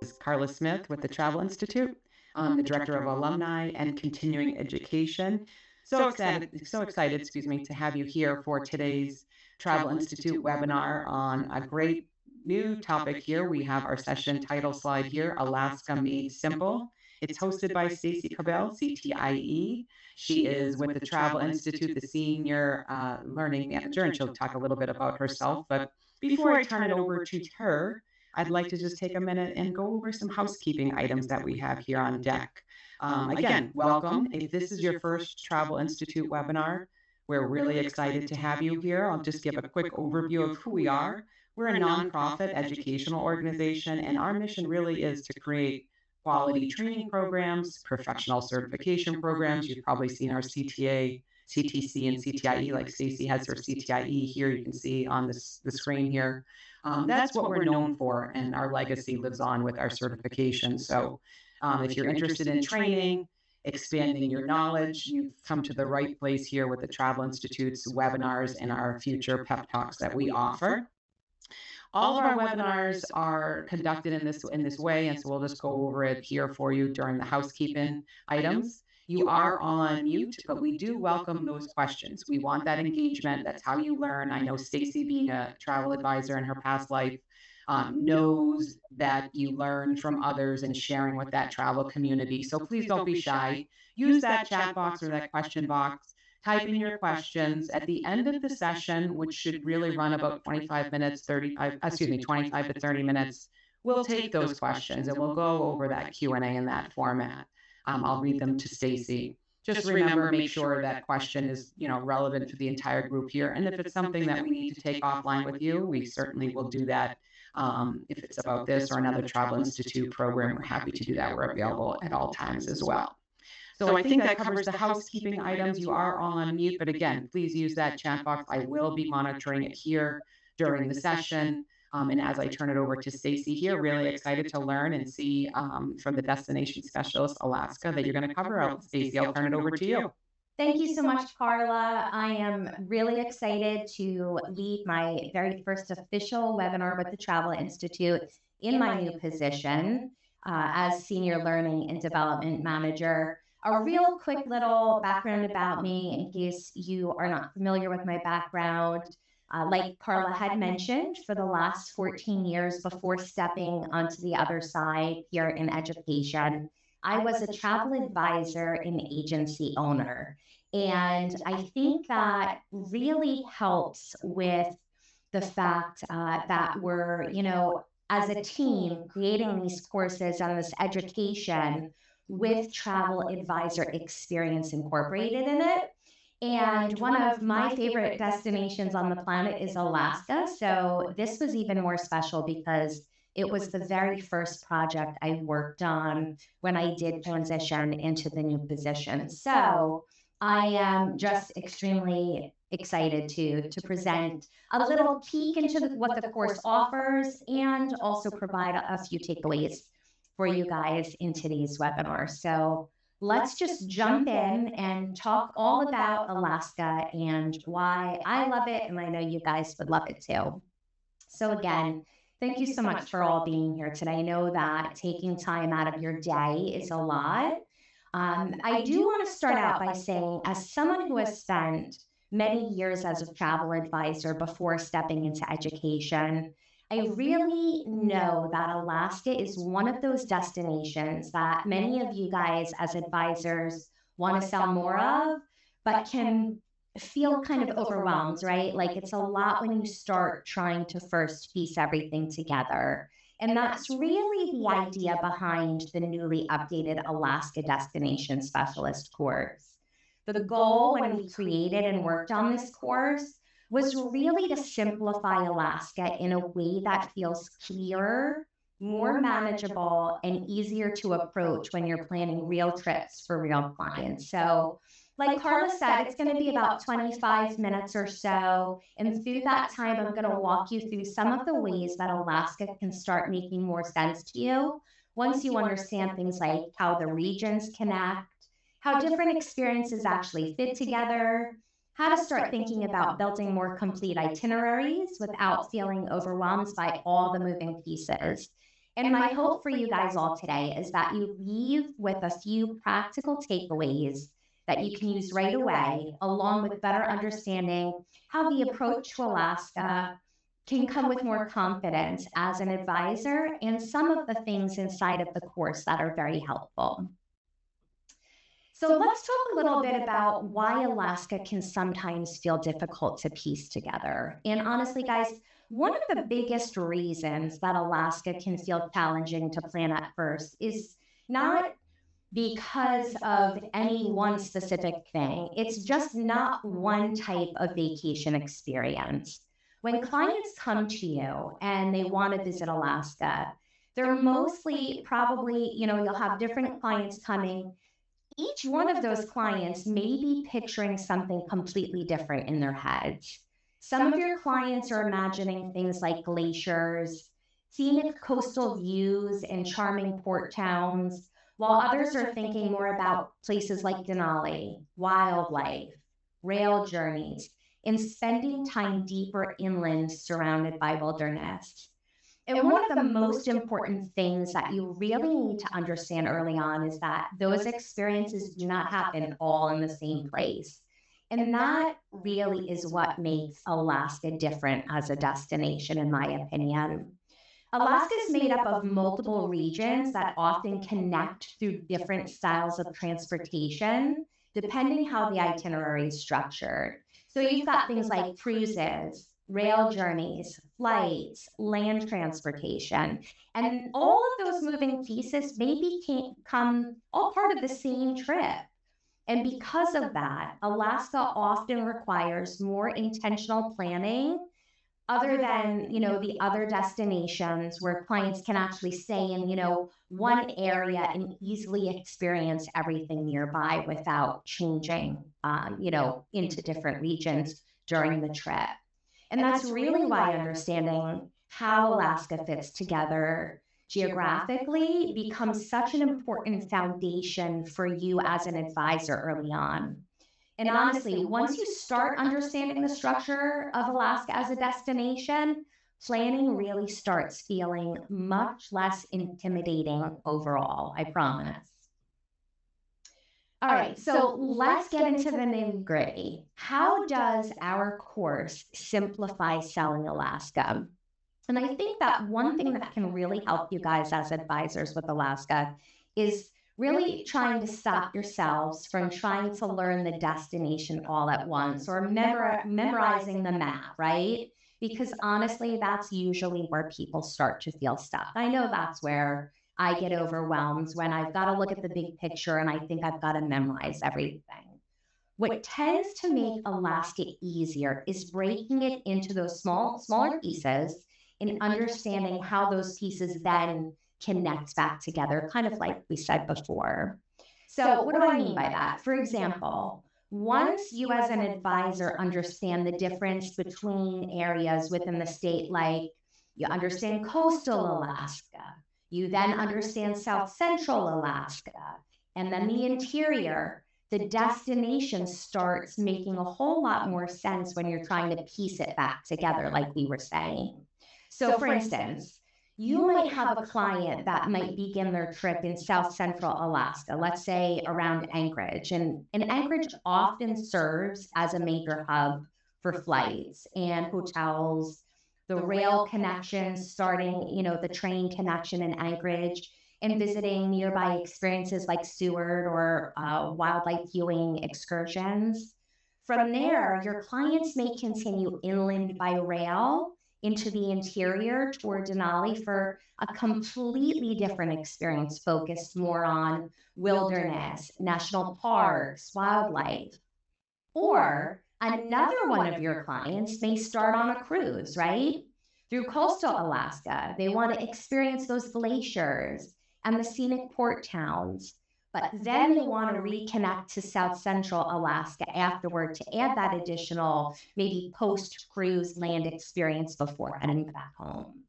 Is Carla Smith with the Travel Institute. I'm the Director of Alumni and Continuing Education. So excited, to have you here for today's Travel Institute webinar on a great new topic here. We have our session title slide here, Alaska Made Simple. It's hosted by Stacy Cobell, CTIE. She is with the Travel Institute, the Senior Learning Manager, and she'll talk a little bit about herself. But before I turn it over to her, I'd like to just take a minute and go over some housekeeping items that we have here on deck. Again, welcome. If this is your first Travel Institute webinar, we're really excited to have you here. I'll just give a quick overview of who we are. We're a nonprofit educational organization, and our mission really is to create quality training programs, professional certification programs. You've probably seen our CTA, CTC, and CTIE, like Stacy has her CTIE here. You can see on the screen here. That's what we're known for, and our legacy lives on with our certification. So if you're interested in training, expanding your knowledge, you've come to the right place here with the Travel Institute's webinars and our future pep talks that we offer. All of our webinars are conducted in this way, and so we'll just go over it here for you during the housekeeping items. You are on mute, but we do welcome those questions. We want that engagement. That's how you learn. I know Stacy, being a travel advisor in her past life, knows that you learn from others and sharing with that travel community. So please don't be shy. Use that chat box or that question box. Type in your questions. At the end of the session, which should really run about 25 to 30 minutes, we'll take those questions and we'll go over that Q&A in that format. I'll read them to Stacy. Just remember, make sure that question is, relevant to the entire group here. And if it's something that we need to take offline with you, we certainly will do that. If it's about this or another Travel Institute program, we're happy to do that. We're available at all times as well. So I think that covers the housekeeping items. You are all on mute, but again, please use that chat box. I will be monitoring it here during the session. And as I turn it over to Stacy here, really excited to learn and see from the Destination Specialist Alaska that you're going to cover out. Stacy, I'll turn it over to you. Thank you so much, Carla. I am really excited to lead my very first official webinar with the Travel Institute in my new position as Senior Learning and Development Manager. A real quick little background about me in case you are not familiar with my background. Like Carla had mentioned, for the last 14 years before stepping onto the other side here in education, I was a travel advisor and agency owner. And I think that really helps with the fact that we're, as a team, creating these courses and this education with travel advisor experience incorporated in it. And one of my favorite destinations on the planet is Alaska. So this was even more special because it was the very first project I worked on when I did transition into the new position. So I am just extremely excited to present a little peek into what the course offers and also provide a few takeaways for you guys in today's webinar. So let's just jump in and talk all about Alaska and why I love it, and I know you guys would love it too. So again, thank you so much for all being here today. I know that taking time out of your day is a lot. I do want to start out by saying, as someone who has spent many years as a travel advisor before stepping into education, I really know that Alaska is one of those destinations that many of you guys as advisors want to sell more of, but can feel kind of overwhelmed, right? Like it's a lot when you start trying to first piece everything together. And that's really the idea behind the newly updated Alaska Destination Specialist course. The goal when we created and worked on this course was really to simplify Alaska in a way that feels clearer, more manageable, and easier to approach when you're planning real trips for real clients. So like Carla said, it's going to be about 25 minutes or so. And through that time, I'm going to walk you through some of the ways that Alaska can start making more sense to you once you understand things like how the regions connect, how different experiences actually fit together, how to start thinking about building more complete itineraries without feeling overwhelmed by all the moving pieces, And my hope for you guys all today is that you leave with a few practical takeaways that you can use right away, along with better understanding how the approach to Alaska can come with more confidence as an advisor and some of the things inside of the course that are very helpful. So let's talk a little bit about why Alaska can sometimes feel difficult to piece together. And honestly, guys, one of the biggest reasons that Alaska can feel challenging to plan at first is not because of any one specific thing. It's just not one type of vacation experience. When clients come to you and they want to visit Alaska, they're mostly probably, you'll have different clients coming. Each one of those clients may be picturing something completely different in their heads. Some of your clients are imagining things like glaciers, scenic coastal views, and charming port towns, while others are thinking more about places like Denali, wildlife, rail journeys, and spending time deeper inland surrounded by wilderness. And one of the most important things that you really need to understand early on is that those experiences do not happen all in the same place. And that really is what makes Alaska different as a destination, in my opinion. Alaska is made up of multiple regions that often connect through different styles of transportation, depending how the itinerary is structured. So you've got things like cruises, rail journeys, flights, land transportation, and all of those moving pieces maybe can't come all part of the same trip. And because of that, Alaska often requires more intentional planning other than, the other destinations where clients can actually stay in, one area and easily experience everything nearby without changing, into different regions during the trip. And that's really why understanding how Alaska fits together geographically becomes such an important foundation for you as an advisor early on. And honestly, once you start understanding the structure of Alaska as a destination, planning really starts feeling much less intimidating overall, I promise. All right, so let's get into the nitty-gritty. How does our course simplify selling Alaska? And I think that one thing that can really help you guys as advisors with Alaska is really trying to stop yourselves from trying to learn the destination all at once or memorizing the map, right? Because honestly, that's usually where people start to feel stuck. I know that's where I get overwhelmed when I've got to look at the big picture and I think I've got to memorize everything. What tends to make Alaska easier is breaking it into those smaller pieces and understanding how those pieces then connect back together, kind of like we said before. So what do I mean by that? For example, once you as an advisor understand the difference between areas within the state, like you understand coastal Alaska, you then understand South Central Alaska, and then the interior, the destination starts making a whole lot more sense when you're trying to piece it back together, like we were saying. So for instance, you might have a client that might begin their trip in South Central Alaska, let's say around Anchorage. And Anchorage often serves as a major hub for flights and hotels, the rail connections, starting, the train connection in Anchorage, and visiting nearby experiences like Seward or wildlife viewing excursions. From there, your clients may continue inland by rail into the interior toward Denali for a completely different experience focused more on wilderness, national parks, wildlife. Or another one of your clients may start on a cruise, right? Through coastal Alaska. They want to experience those glaciers and the scenic port towns. But then they want to reconnect to South Central Alaska afterward to add that additional, maybe post-cruise land experience before heading back home.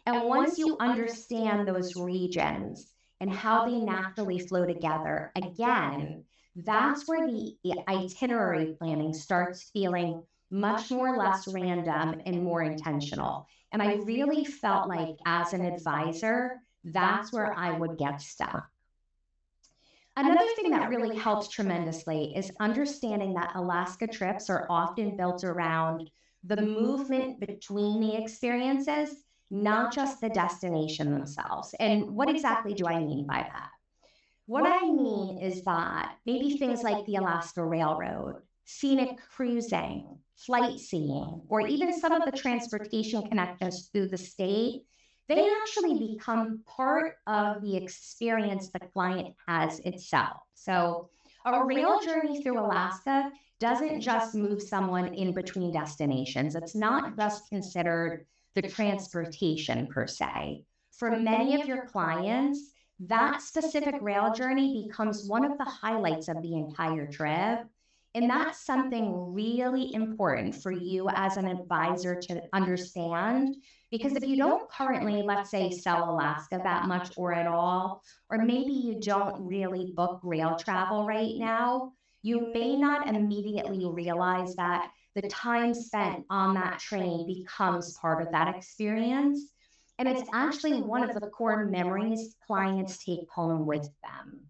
And once you understand those regions and how they naturally flow together, again, that's where the itinerary planning starts feeling much more less random and more intentional. And I really felt like as an advisor, that's where I would get stuck. Another thing that really helps tremendously is understanding that Alaska trips are often built around the movement between the experiences, not just the destination themselves. And what exactly do I mean by that? What I mean is that maybe things like the Alaska Railroad, scenic cruising, flight seeing, or even some of the transportation connections through the state, they actually become part of the experience the client has itself. So, a rail journey through Alaska doesn't just move someone in between destinations. It's not just considered the transportation per se. For many of your clients, that specific rail journey becomes one of the highlights of the entire trip. And that's something really important for you as an advisor to understand. Because if you don't currently, let's say, sell Alaska that much or at all, or maybe you don't really book rail travel right now, you may not immediately realize that the time spent on that train becomes part of that experience. And it's actually one of the core memories clients take home with them.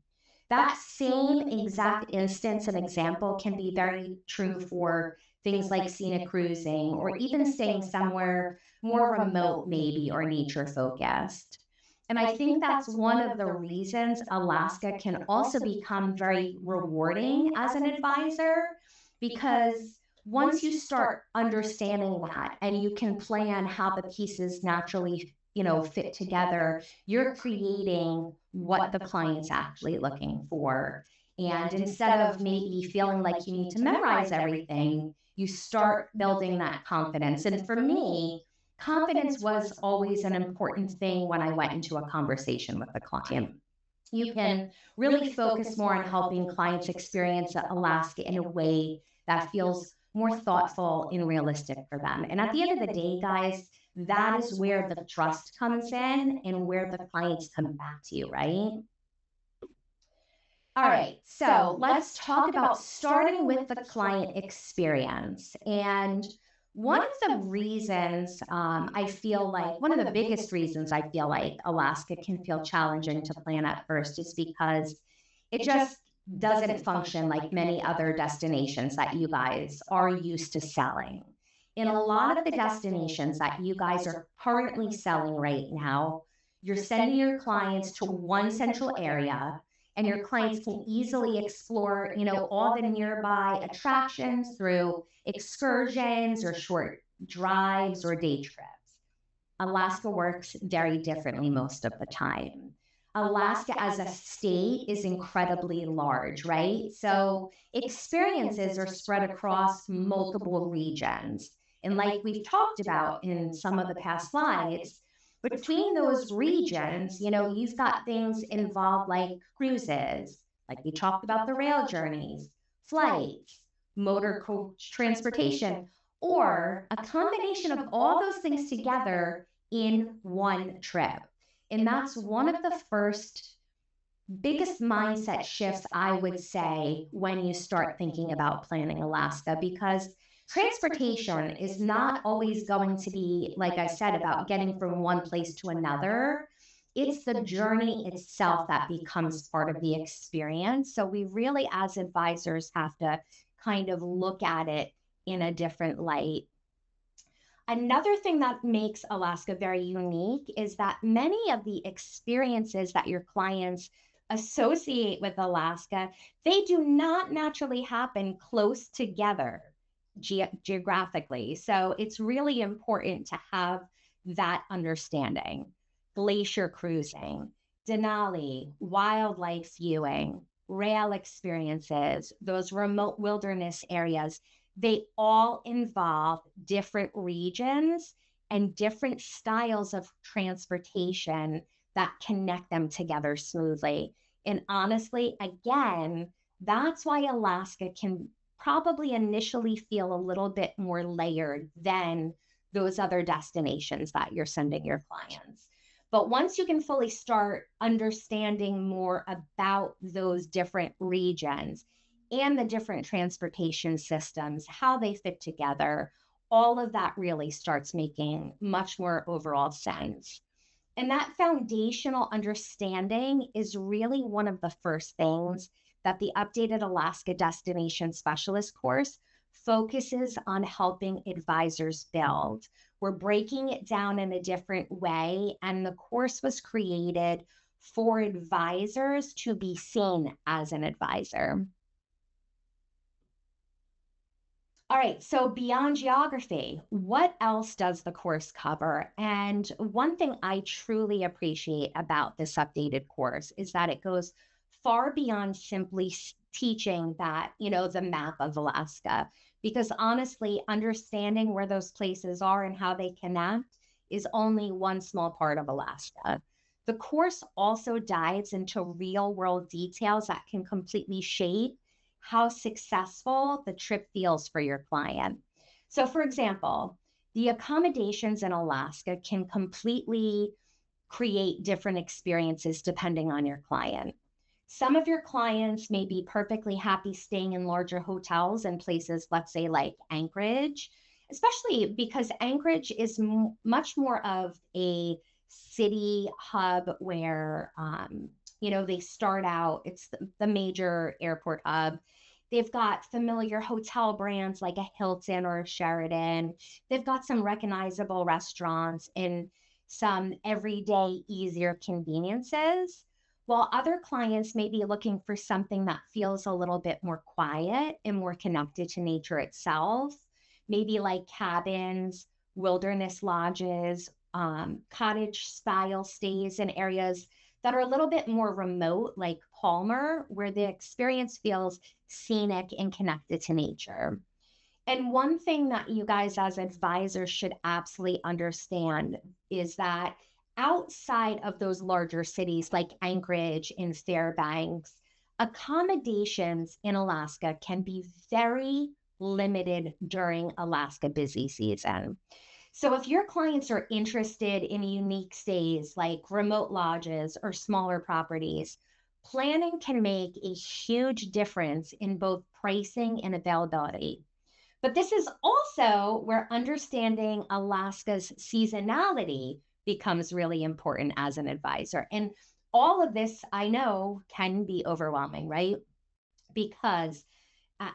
That same exact instance and example can be very true for things like scenic cruising or even staying somewhere more remote, maybe, or nature focused. And I think that's one of the reasons Alaska can also become very rewarding as an advisor, because once you start understanding that and you can plan how the pieces naturally fit together, you're creating what the client's actually looking for. And instead of maybe feeling like you need to memorize everything, you start building that confidence. And for me, confidence was always an important thing when I went into a conversation with a client. You can really focus more on helping clients experience Alaska in a way that feels more thoughtful and realistic for them. And at the end of the day, guys, that is where the trust comes in and where the clients come back to you, right? All right, so let's talk about starting with the client experience. And one of the reasons I feel like, one of the biggest reasons I feel like Alaska can feel challenging to plan at first is because it just doesn't function like many other destinations that you guys are used to selling. In a lot of the destinations that you guys are currently selling right now, you're sending your clients to one central area, and your clients can easily explore, all the nearby attractions through excursions or short drives or day trips. Alaska works very differently most of the time. Alaska as a state is incredibly large, right? So experiences are spread across multiple regions. And like we've talked about in some of the past slides, between those regions, you've got things involved like cruises, like we talked about the rail journeys, flights, motor coach transportation, or a combination of all those things together in one trip. And that's one of the first biggest mindset shifts, I would say, when you start thinking about planning Alaska, because transportation is not always going to be, like I said, about getting from one place to another. It's the journey itself that becomes part of the experience. So we really, as advisors, have to kind of look at it in a different light. Another thing that makes Alaska very unique is that many of the experiences that your clients associate with Alaska, they do not naturally happen close together geographically. So it's really important to have that understanding. Glacier cruising, Denali, wildlife viewing, rail experiences, those remote wilderness areas, they all involve different regions and different styles of transportation that connect them together smoothly. And honestly, again, that's why Alaska can probably initially feel a little bit more layered than those other destinations that you're sending your clients. But once you can fully start understanding more about those different regions and the different transportation systems, how they fit together, all of that really starts making much more overall sense. And that foundational understanding is really one of the first things that the updated Alaska Destination Specialist course focuses on helping advisors build. We're breaking it down in a different way, and the course was created for advisors to be seen as an advisor. All right, so beyond geography, what else does the course cover? And one thing I truly appreciate about this updated course is that it goes far beyond simply teaching that, the map of Alaska. Because honestly, understanding where those places are and how they connect is only one small part of Alaska. The course also dives into real world details that can completely shape how successful the trip feels for your client. So, for example, the accommodations in Alaska can completely create different experiences depending on your client. Some of your clients may be perfectly happy staying in larger hotels in places, let's say, like Anchorage, especially because Anchorage is much more of a city hub where, they start out, it's the major airport hub. They've got familiar hotel brands like a Hilton or a Sheraton. They've got some recognizable restaurants and some everyday easier conveniences, while other clients may be looking for something that feels a little bit more quiet and more connected to nature itself, maybe like cabins, wilderness lodges, cottage style stays in areas that are a little bit more remote, like Palmer, where the experience feels scenic and connected to nature. And one thing that you guys as advisors should absolutely understand is that outside of those larger cities like Anchorage and Fairbanks, accommodations in Alaska can be very limited during Alaska busy season. So if your clients are interested in unique stays like remote lodges or smaller properties, planning can make a huge difference in both pricing and availability. But this is also where understanding Alaska's seasonality becomes really important as an advisor. And all of this, I know, can be overwhelming, right? Because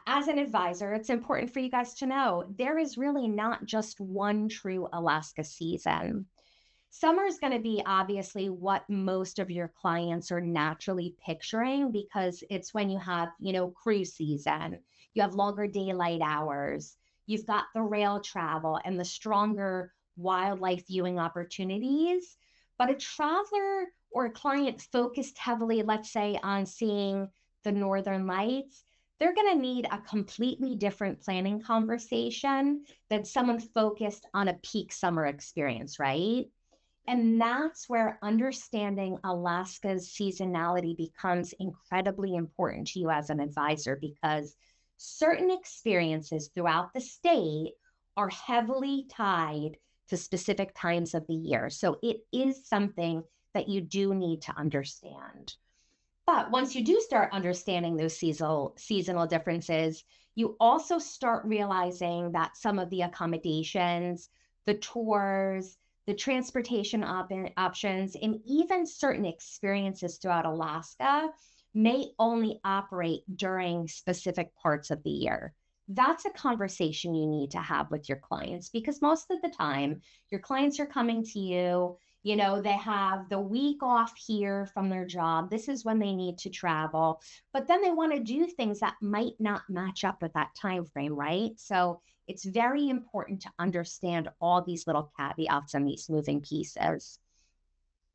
as an advisor, it's important for you guys to know there is really not just one true Alaska season. Summer is going to be obviously what most of your clients are naturally picturing because it's when you have, cruise season, you have longer daylight hours, you've got the rail travel and the stronger wildlife viewing opportunities. But a traveler or a client focused heavily, let's say, on seeing the northern lights, they're going to need a completely different planning conversation than someone focused on a peak summer experience, right? And that's where understanding Alaska's seasonality becomes incredibly important to you as an advisor because certain experiences throughout the state are heavily tied to specific times of the year. So it is something that you do need to understand. But once you do start understanding those seasonal differences, you also start realizing that some of the accommodations, the tours, the transportation options, and even certain experiences throughout Alaska may only operate during specific parts of the year. That's a conversation you need to have with your clients because most of the time, your clients are coming to you. They have the week off here from their job. This is when they need to travel, but then they want to do things that might not match up with that time frame, right? So it's very important to understand all these little caveats and these moving pieces.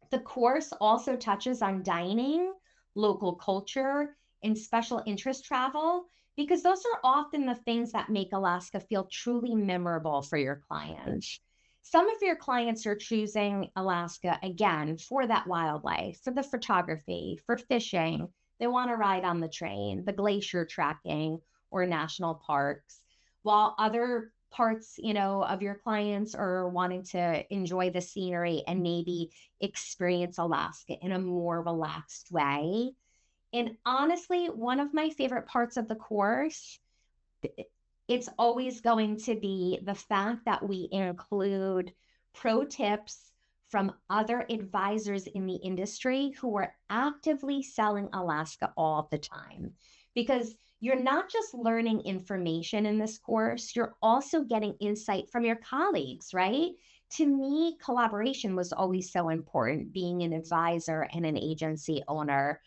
The course also touches on dining, local culture, and special interest travel, because those are often the things that make Alaska feel truly memorable for your clients. Some of your clients are choosing Alaska again for that wildlife, for the photography, for fishing. They want to ride on the train, the glacier trekking, or national parks, while other parts, of your clients are wanting to enjoy the scenery and maybe experience Alaska in a more relaxed way. And honestly, one of my favorite parts of the course, it's always going to be the fact that we include pro tips from other advisors in the industry who are actively selling Alaska all the time. Because you're not just learning information in this course, you're also getting insight from your colleagues, right? To me, collaboration was always so important, being an advisor and an agency owner,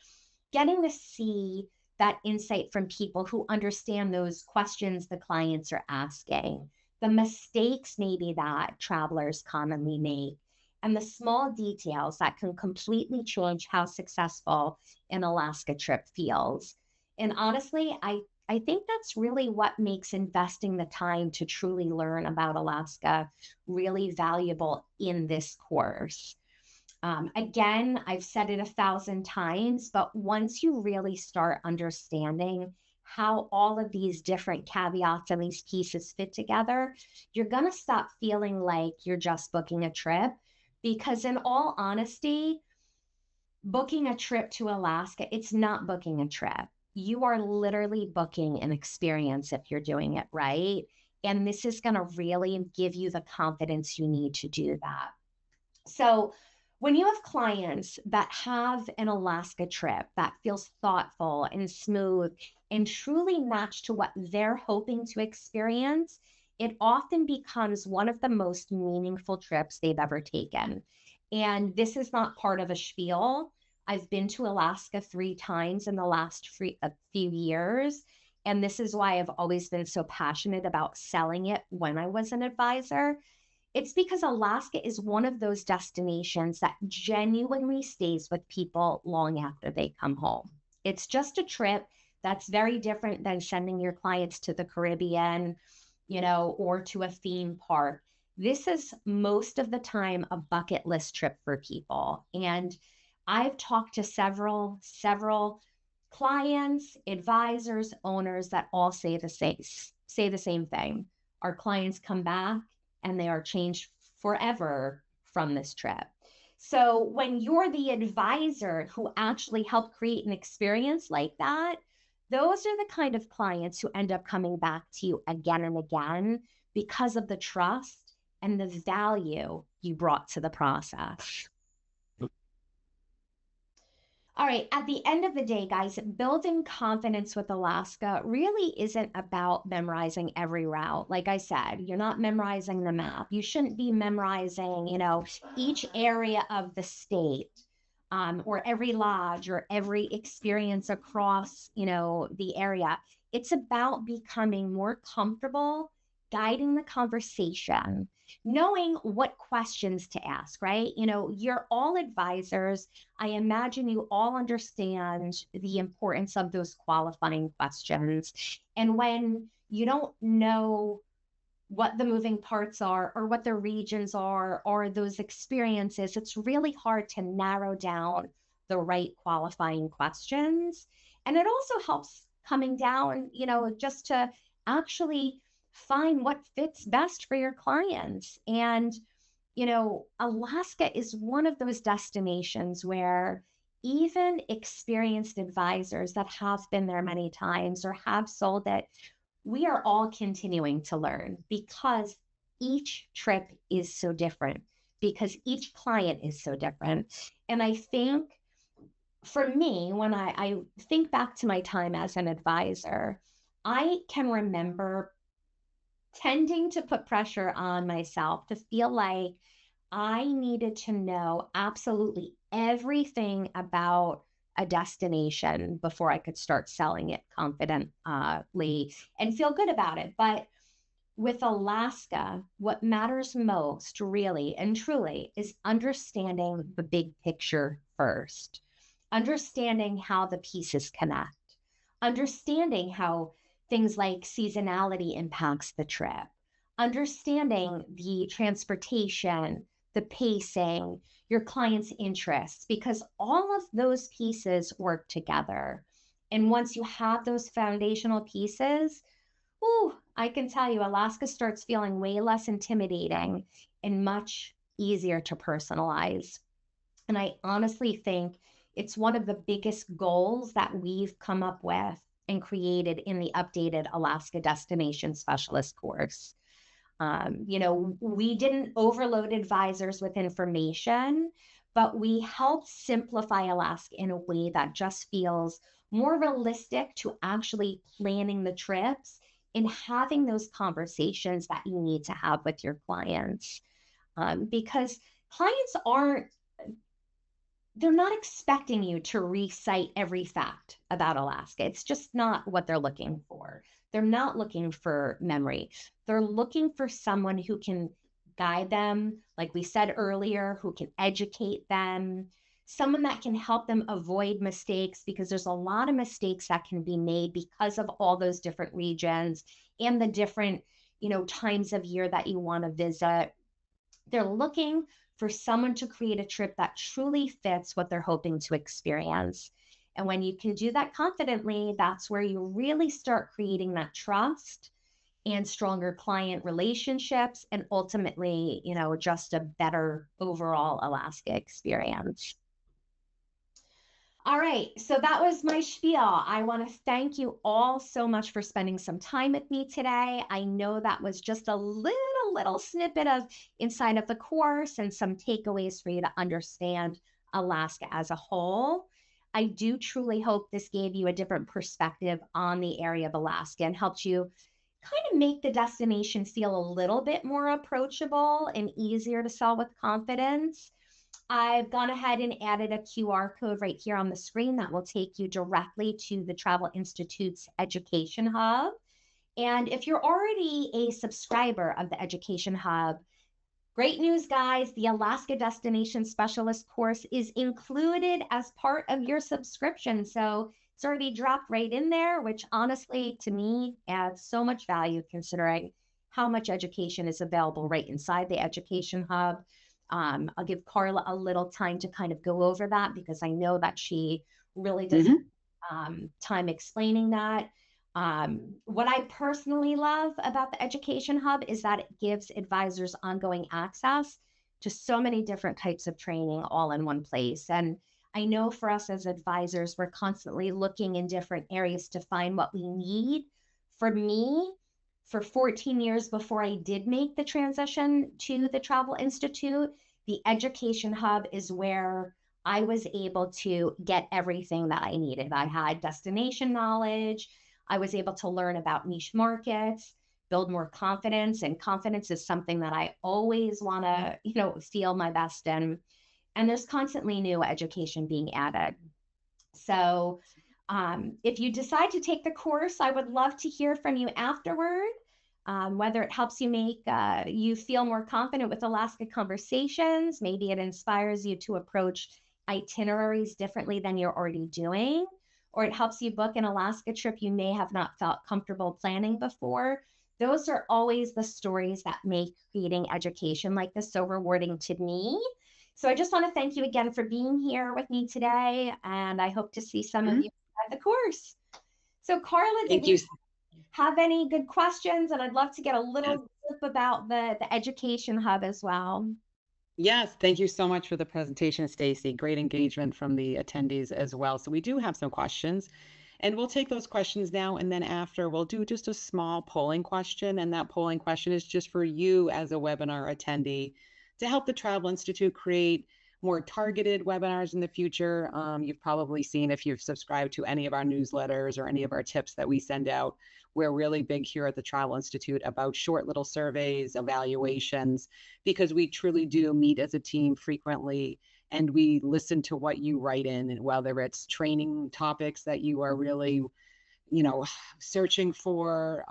getting to see that insight from people who understand those questions the clients are asking, the mistakes maybe that travelers commonly make, and the small details that can completely change how successful an Alaska trip feels. And honestly, I think that's really what makes investing the time to truly learn about Alaska really valuable in this course. Again, I've said it 1,000 times, but once you really start understanding how all of these different caveats and these pieces fit together, you're going to stop feeling like you're just booking a trip. Because, in all honesty, booking a trip to Alaska, it's not booking a trip. You are literally booking an experience if you're doing it right. And this is going to really give you the confidence you need to do that. So, when you have clients that have an Alaska trip that feels thoughtful and smooth and truly matched to what they're hoping to experience, it often becomes one of the most meaningful trips they've ever taken. And this is not part of a spiel. I've been to Alaska 3 times in the last few years. And this is why I've always been so passionate about selling it when I was an advisor. It's because Alaska is one of those destinations that genuinely stays with people long after they come home. It's just a trip that's very different than sending your clients to the Caribbean, or to a theme park. This is most of the time a bucket list trip for people. And I've talked to several clients, advisors, owners that all say the same thing. Our clients come back and they are changed forever from this trip. So when you're the advisor who actually helped create an experience like that, those are the kind of clients who end up coming back to you again and again because of the trust and the value you brought to the process. All right, at the end of the day, guys, building confidence with Alaska really isn't about memorizing every route. Like I said, you're not memorizing the map. You shouldn't be memorizing, each area of the state, or every lodge or every experience across, the area. It's about becoming more comfortable guiding the conversation, knowing what questions to ask, right? You're all advisors. I imagine you all understand the importance of those qualifying questions. And when you don't know what the moving parts are or what the regions are or those experiences, it's really hard to narrow down the right qualifying questions. And it also helps coming down, just to actually find what fits best for your clients. And Alaska is one of those destinations where even experienced advisors that have been there many times or have sold it, we are all continuing to learn because each trip is so different, because each client is so different. And I think for me, when I think back to my time as an advisor, I can remember tending to put pressure on myself to feel like I needed to know absolutely everything about a destination before I could start selling it confidently and feel good about it. But with Alaska, what matters most, really and truly, is understanding the big picture first, understanding how the pieces connect, understanding how things like seasonality impacts the trip, understanding the transportation, the pacing, your client's interests, because all of those pieces work together. And once you have those foundational pieces, I can tell you, Alaska starts feeling way less intimidating and much easier to personalize. And I honestly think it's one of the biggest goals that we've come up with and created in the updated Alaska Destination Specialist course. We didn't overload advisors with information, but we helped simplify Alaska in a way that just feels more realistic to actually planning the trips and having those conversations that you need to have with your clients. Because clients aren't they're not expecting you to recite every fact about Alaska. It's just not what they're looking for. They're not looking for memory. They're looking for someone who can guide them, like we said earlier, who can educate them, someone that can help them avoid mistakes, because there's a lot of mistakes that can be made because of all those different regions and the different, times of year that you want to visit. They're looking for someone to create a trip that truly fits what they're hoping to experience. And when you can do that confidently, that's where you really start creating that trust and stronger client relationships, and ultimately, just a better overall Alaska experience. All right, so that was my spiel. I want to thank you all so much for spending some time with me today. I know that was just a little snippet of inside of the course and some takeaways for you to understand Alaska as a whole. I do truly hope this gave you a different perspective on the area of Alaska and helped you kind of make the destination feel a little bit more approachable and easier to sell with confidence. I've gone ahead and added a QR code right here on the screen that will take you directly to the Travel Institute's Education Hub. And if you're already a subscriber of the Education Hub, great news, guys. The Alaska Destination Specialist course is included as part of your subscription. So it's already dropped right in there, which honestly, to me, adds so much value considering how much education is available right inside the Education Hub. I'll give Carla a little time to kind of go over that because I know that she really does time explaining that. What I personally love about the Education Hub is that it gives advisors ongoing access to so many different types of training all in one place. And I know for us as advisors, we're constantly looking in different areas to find what we need. For me, for 14 years before I did make the transition to the Travel Institute, the Education Hub is where I was able to get everything that I needed. I had destination knowledge. I was able to learn about niche markets, build more confidence, and confidence is something that I always want to, feel my best in. And there's constantly new education being added. So if you decide to take the course, I would love to hear from you afterward, whether it helps you make you feel more confident with Alaska conversations. Maybe it inspires you to approach itineraries differently than you're already doing, or it helps you book an Alaska trip you may have not felt comfortable planning before. Those are always the stories that make creating education like this so rewarding to me. So I just want to thank you again for being here with me today, and I hope to see some of you at the course. So Carla, did you have any good questions? And I'd love to get a little tip about the Education Hub as well. Yes, thank you so much for the presentation, Stacy. Great engagement from the attendees as well. So we do have some questions, and we'll take those questions now, and then after we'll do just a small polling question, and that polling question is just for you as a webinar attendee to help the Travel Institute create more targeted webinars in the future. You've probably seen, if you've subscribed to any of our newsletters or any of our tips that we send out, we're really big here at the Travel Institute about short little surveys, evaluations, because we truly do meet as a team frequently and we listen to what you write in, and whether it's training topics that you are really, searching for,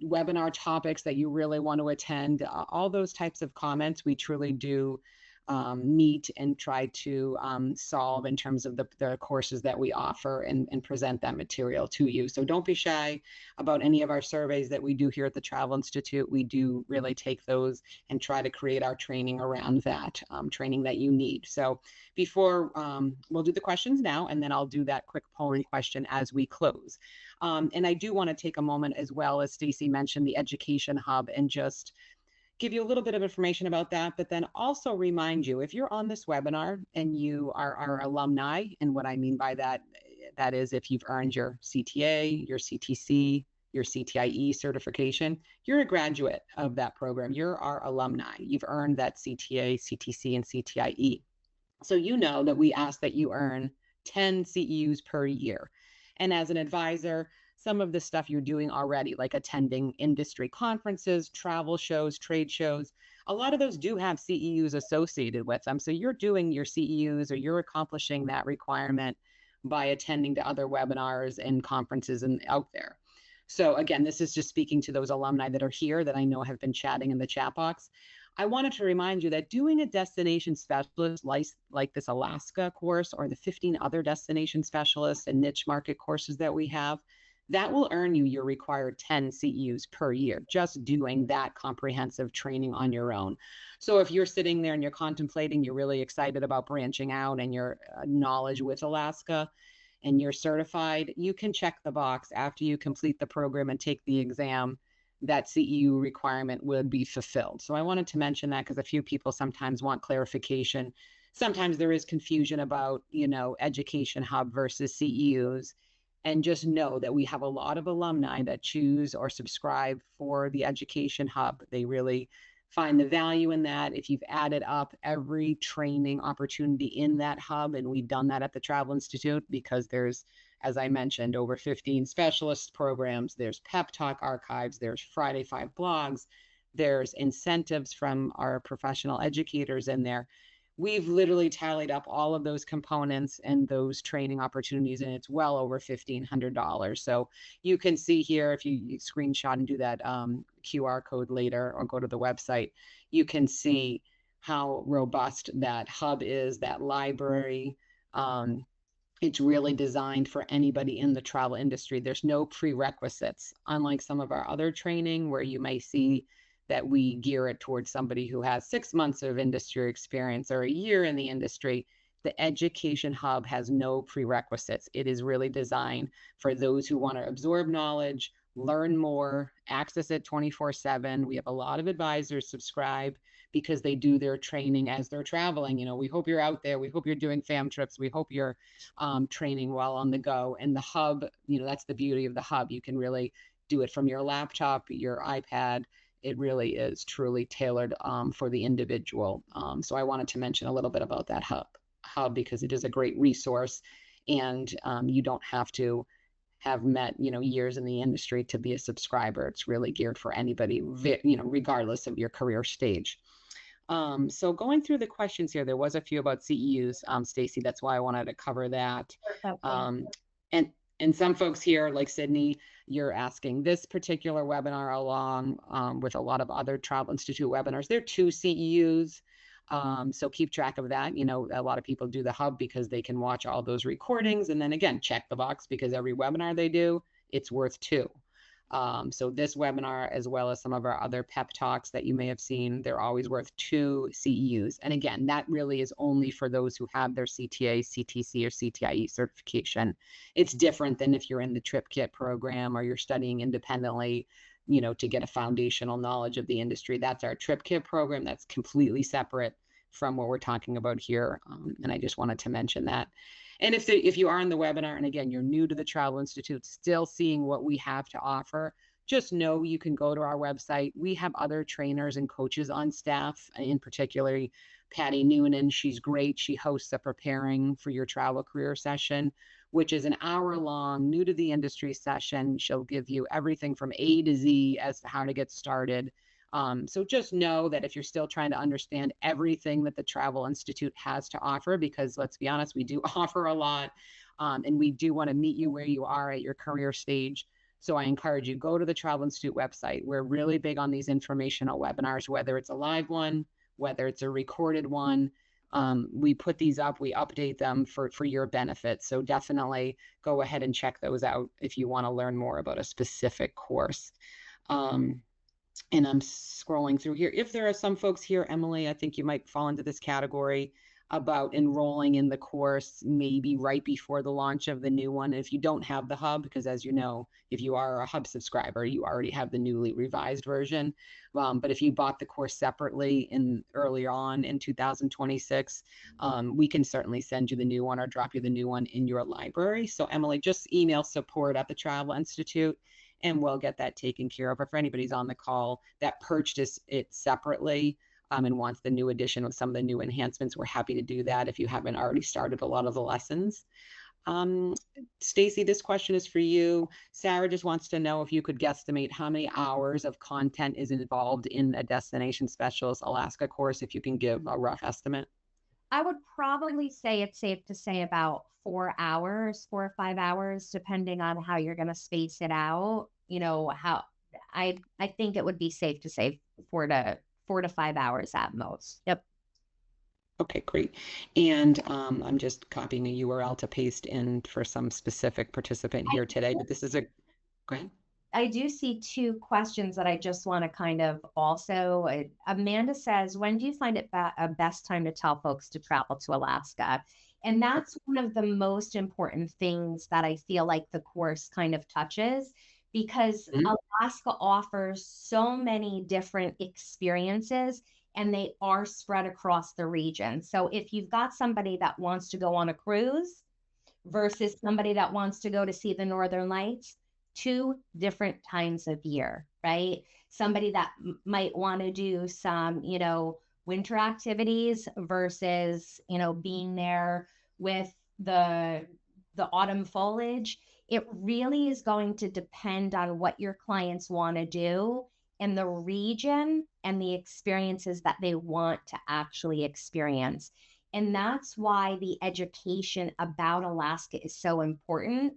webinar topics that you really want to attend, all those types of comments, we truly do meet and try to solve in terms of the courses that we offer and present that material to you. So don't be shy about any of our surveys that we do here at the Travel Institute. We do really take those and try to create our training around that training that you need. So before we'll do the questions now, and then I'll do that quick polling question as we close. And I do want to take a moment as well, as Stacy mentioned, the Education Hub, and just give you a little bit of information about that, but then also remind you, if you're on this webinar and you are our alumni, and what I mean by that, that is if you've earned your CTA, your CTC, your CTIE certification, you're a graduate of that program. You're our alumni. You've earned that CTA, CTC, and CTIE. So you know that we ask that you earn 10 CEUs per year. And as an advisor, some of the stuff you're doing already, like attending industry conferences, travel shows, trade shows, a lot of those do have CEUs associated with them. So you're doing your CEUs or you're accomplishing that requirement by attending to other webinars and conferences and out there. So again, this is just speaking to those alumni that are here that I know have been chatting in the chat box. I wanted to remind you that doing a destination specialist like this Alaska course or the 15 other destination specialists and niche market courses that we have, that will earn you your required 10 CEUs per year, just doing that comprehensive training on your own. So if you're sitting there and you're contemplating, you're really excited about branching out and your knowledge with Alaska, and you're certified, you can check the box after you complete the program and take the exam. That CEU requirement would be fulfilled. So I wanted to mention that because a few people sometimes want clarification. Sometimes there is confusion about, Education Hub versus CEUs. And just know that we have a lot of alumni that choose or subscribe for the Education Hub. They really find the value in that. If you've added up every training opportunity in that hub, and we've done that at the Travel Institute because there's, as I mentioned, over 15 specialist programs, there's Pep Talk archives, there's Friday 5 blogs, there's incentives from our professional educators in there. We've literally tallied up all of those components and those training opportunities, and it's well over $1,500. So you can see here, if you screenshot and do that QR code later or go to the website, you can see how robust that hub is, that library. It's really designed for anybody in the travel industry. There's no prerequisites, unlike some of our other training where you may see that we gear it towards somebody who has 6 months of industry experience or a year in the industry. The Education Hub has no prerequisites. It is really designed for those who want to absorb knowledge, learn more, access it 24/7. We have a lot of advisors subscribe because they do their training as they're traveling. We hope you're out there. We hope you're doing fam trips. We hope you're training while on the go. And the hub, that's the beauty of the hub. You can really do it from your laptop, your iPad. It really is truly tailored for the individual. So I wanted to mention a little bit about that hub because it is a great resource, and you don't have to have met years in the industry to be a subscriber. It's really geared for anybody, regardless of your career stage. So going through the questions here, there was a few about CEUs, Stacy. That's why I wanted to cover that. And some folks here, like Sydney, you're asking this particular webinar along with a lot of other Travel Institute webinars. There are 2 CEUs. So keep track of that. A lot of people do the hub because they can watch all those recordings. And then again, check the box because every webinar they do, it's worth 2. So this webinar, as well as some of our other pep talks that you may have seen, they're always worth 2 CEUs. And again, that really is only for those who have their CTA, CTC, or CTIE certification. It's different than if you're in the Trip Kit program or you're studying independently, to get a foundational knowledge of the industry. That's our Trip Kit program. That's completely separate from what we're talking about here. And I just wanted to mention that. And if you are in the webinar, and again, you're new to the Travel Institute, still seeing what we have to offer, just know you can go to our website. We have other trainers and coaches on staff, in particular, Patty Noonan. She's great. She hosts a Preparing for Your Travel Career session, which is an hour-long, new to the industry session. She'll give you everything from A to Z as to how to get started. So just know that if you're still trying to understand everything that the Travel Institute has to offer, because let's be honest, we do offer a lot, and we do want to meet you where you are at your career stage. So I encourage you, go to the Travel Institute website. We're really big on these informational webinars, whether it's a live one, whether it's a recorded one. We put these up, we update them for your benefit. So definitely go ahead and check those out if you want to learn more about a specific course. And I'm scrolling through here. If there are some folks here, Emily, I think you might fall into this category about enrolling in the course maybe right before the launch of the new one. If you don't have the hub, because as you know, if you are a hub subscriber, you already have the newly revised version. But if you bought the course separately earlier on in 2026, we can certainly send you the new one or drop you the new one in your library. So Emily, just email support at the Travel Institute, and we'll get that taken care of. Or for anybody's on the call that purchased it separately, and wants the new edition with some of the new enhancements, we're happy to do that if you haven't already started a lot of the lessons. Um, Stacy, this question is for you. Sarah just wants to know if you could guesstimate how many hours of content is involved in a Destination Specialist Alaska course, if you can give a rough estimate. I would probably say it's safe to say about 4 hours, 4 or 5 hours, depending on how you're going to space it out. How I think it would be safe to say 4 to 5 hours at most. Yep. Okay, great. And I'm just copying a URL to paste in for some specific participant here today, but this is a, go ahead. I do see two questions that I just want to kind of also. Amanda says, when do you find it a best time to tell folks to travel to Alaska? And that's one of the most important things that I feel like the course kind of touches, because Mhm. Alaska offers so many different experiences and they are spread across the region. So if you've got somebody that wants to go on a cruise versus somebody that wants to go to see the Northern Lights, two different times of year, right? Somebody that might want to do some, winter activities versus, being there with the autumn foliage. It really is going to depend on what your clients want to do and the region and the experiences that they want to actually experience. And that's why the education about Alaska is so important.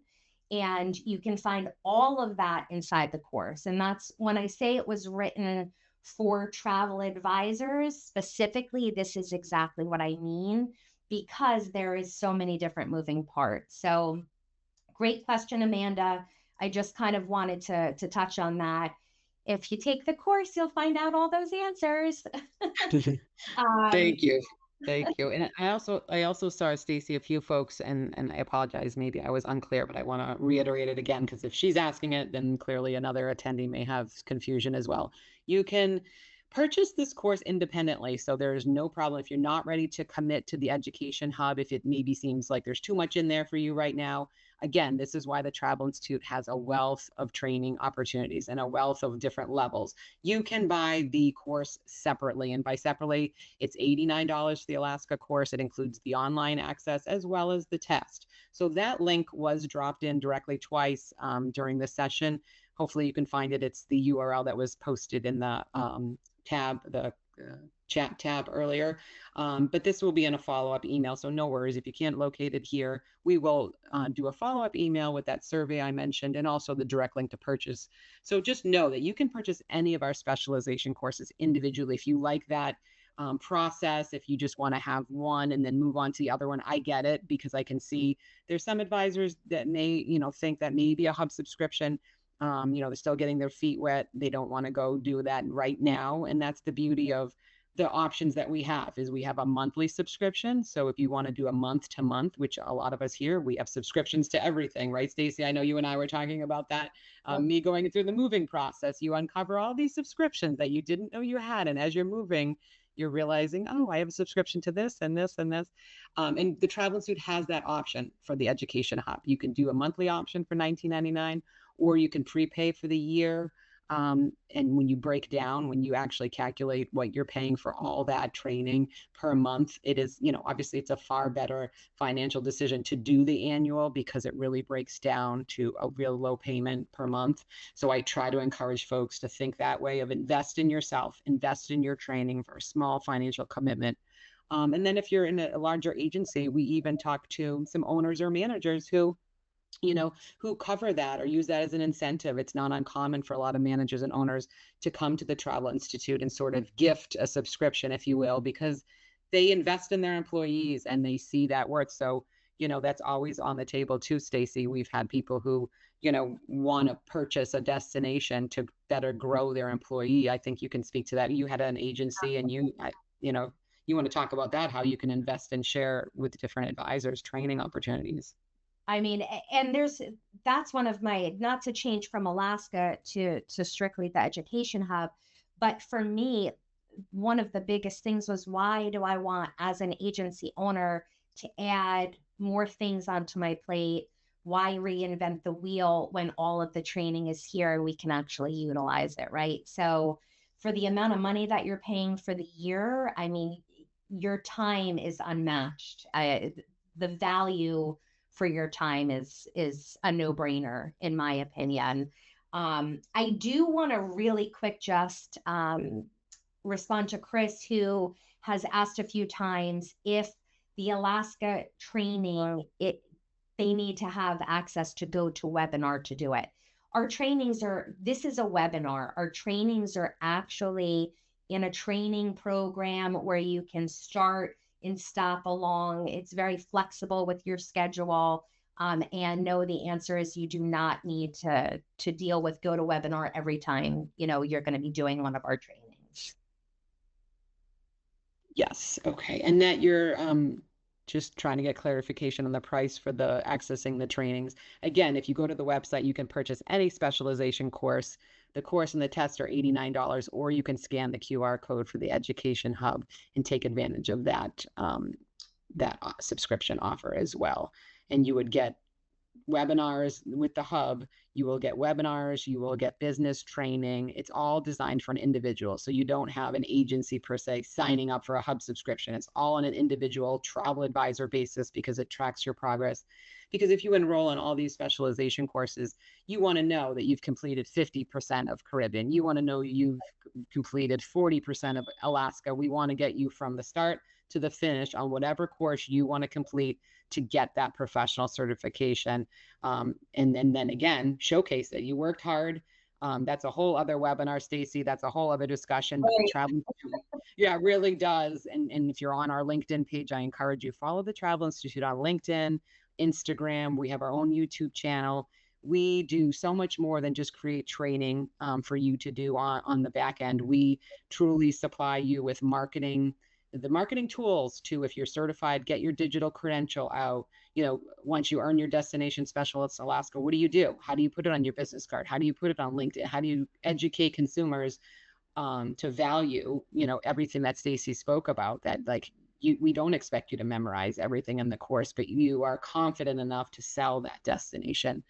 And you can find all of that inside the course. And that's when I say it was written for travel advisors specifically, this is exactly what I mean, because there is so many different moving parts. So great question, Amanda. I just kind of wanted to touch on that. If you take the course, you'll find out all those answers. um, Thank you. Thank you. And I also saw, Stacy, a few folks, and I apologize, maybe I was unclear, but I want to reiterate it again, because if she's asking it, then clearly another attendee may have confusion as well. You can purchase this course independently, so there's no problem if you're not ready to commit to the Education Hub, if it maybe seems like there's too much in there for you right now. Again, this is why the Travel Institute has a wealth of training opportunities and a wealth of different levels. You can buy the course separately, and by separately, it's $89 for the Alaska course. It includes the online access as well as the test. So that link was dropped in directly twice during the session. Hopefully you can find it. It's the URL that was posted in the chat tab earlier. But this will be in a follow-up email, so no worries. If you can't locate it here, we will do a follow-up email with that survey I mentioned and also the direct link to purchase. So just know that you can purchase any of our specialization courses individually if you like that process. If you just want to have one and then move on to the other one, I get it, because I can see there's some advisors that may, think that maybe a hub subscription, they're still getting their feet wet. They don't want to go do that right now. And that's the beauty of the options that we have, is we have a monthly subscription. So if you want to do a month to month, which a lot of us here, we have subscriptions to everything, right, Stacy? I know you and I were talking about that. Me going through the moving process, you uncover all these subscriptions that you didn't know you had. And as you're moving, you're realizing, oh, I have a subscription to this and this and this. And the Travel Institute has that option for the Education Hub. You can do a monthly option for $19.99, or you can prepay for the year. And when you break down, when you actually calculate what you're paying for all that training per month, it is, obviously it's a far better financial decision to do the annual, because it really breaks down to a real low payment per month. So I try to encourage folks to think that way, of invest in yourself, invest in your training for a small financial commitment. And then if you're in a larger agency, we even talk to some owners or managers who cover that or use that as an incentive. It's not uncommon for a lot of managers and owners to come to the Travel Institute and sort of gift a subscription, if you will, because they invest in their employees and they see that worth. So, that's always on the table too, Stacy. We've had people who, want to purchase a destination to better grow their employee. I think you can speak to that. You had an agency, and you want to talk about that, how you can invest and share with different advisors training opportunities. I mean, and that's one of my, not to change from Alaska to strictly the education hub, but for me, one of the biggest things was, why do I want, as an agency owner, to add more things onto my plate why reinvent the wheel when all of the training is here and we can actually utilize it, right? So for the amount of money that you're paying for the year, I mean, your time is unmatched. The value for your time is a no-brainer in my opinion. I do want to really quick just respond to Chris, who has asked a few times if the Alaska training, they need to have access to go to webinar to do it. Our trainings are, this is a webinar. Our trainings are actually in a training program where you can start and stop along. It's very flexible with your schedule. And no, the answer is you do not need to deal with GoToWebinar every time, you know, you're going to be doing one of our trainings. Yes. Okay. And that you're just trying to get clarification on the price for the accessing the trainings. Again, if you go to the website, you can purchase any specialization course. The course and the test are $89, or you can scan the QR code for the Education Hub and take advantage of that subscription offer as well. And you would get webinars with the hub. You will get webinars, you will get business training. It's all designed for an individual. So you don't have an agency per se signing up for a hub subscription. It's all on an individual travel advisor basis because it tracks your progress. Because if you enroll in all these specialization courses, you want to know that you've completed 50% of Caribbean. You want to know you've completed 40% of Alaska. We want to get you from the start to the finish on whatever course you want to complete to get that professional certification. And then again, showcase that you worked hard. That's a whole other webinar, Stacy. That's a whole other discussion. But the Travel Institute, yeah, really does. And if you're on our LinkedIn page, I encourage you follow the Travel Institute on LinkedIn, Instagram. We have our own YouTube channel. We do so much more than just create training for you to do on the back end. We truly supply you with the marketing tools to, if you're certified, get your digital credential out. You know, once you earn your destination specialist Alaska, what do you do? How do you put it on your business card? How do you put it on LinkedIn? How do you educate consumers to value, you know, everything that Stacy spoke about? That like we don't expect you to memorize everything in the course, but you are confident enough to sell that destination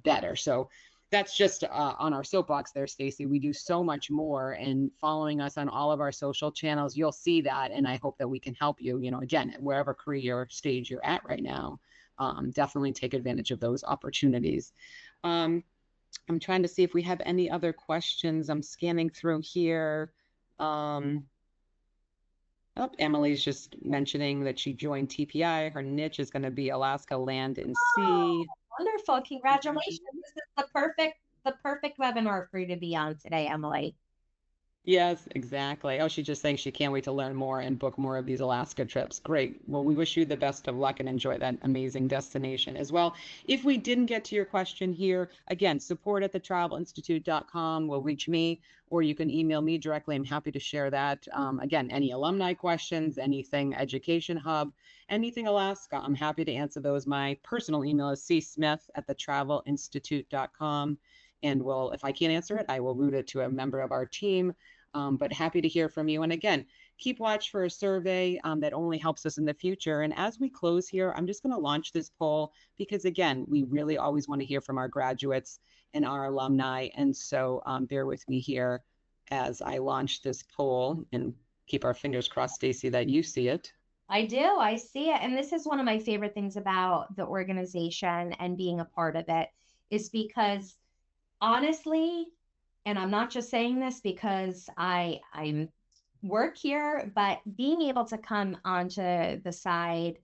better. So that's just on our soapbox there, Stacy. We do so much more, and following us on all of our social channels, you'll see that. And I hope that we can help you, you know, again, wherever career stage you're at right now, definitely take advantage of those opportunities. I'm trying to see if we have any other questions. I'm scanning through here. Oh, Emily's just mentioning that she joined TPI. Her niche is going to be Alaska land and sea. Wonderful. Congratulations. This is the perfect webinar for you to be on today, Emily. Yes, exactly. Oh, she's just saying she can't wait to learn more and book more of these Alaska trips. Great. Well, we wish you the best of luck and enjoy that amazing destination as well. If we didn't get to your question here, again, support at thetravelinstitute.com will reach me, or you can email me directly. I'm happy to share that. Again, any alumni questions, anything Education Hub, anything Alaska, I'm happy to answer those. My personal email is csmith@thetravelinstitute.com. And if I can't answer it, I will route it to a member of our team. But happy to hear from you. And again, keep watch for a survey that only helps us in the future. And as we close here, I'm just going to launch this poll because, again, we really always want to hear from our graduates and our alumni. And so bear with me here as I launch this poll, and keep our fingers crossed, Stacy, that you see it. I do. I see it. And this is one of my favorite things about the organization and being a part of it, is because honestly, and I'm not just saying this because I'm work here, but being able to come onto the side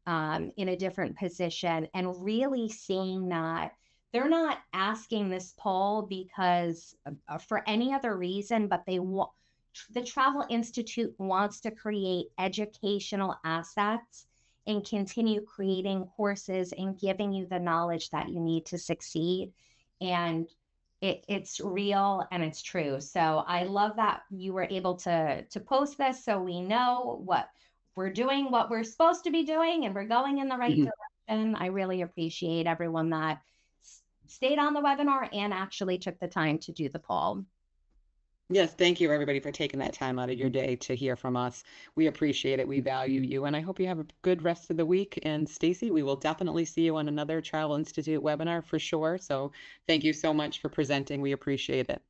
in a different position and really seeing that they're not asking this poll because for any other reason, but they want, the Travel Institute wants to create educational assets and continue creating courses and giving you the knowledge that you need to succeed. And it's real and it's true. So I love that you were able to post this so we know what we're doing, what we're supposed to be doing, and we're going in the right direction. I really appreciate everyone that stayed on the webinar and actually took the time to do the poll. Yes, thank you everybody for taking that time out of your day to hear from us. We appreciate it. We value you, and I hope you have a good rest of the week. And Stacy, we will definitely see you on another Travel Institute webinar for sure. So thank you so much for presenting. We appreciate it.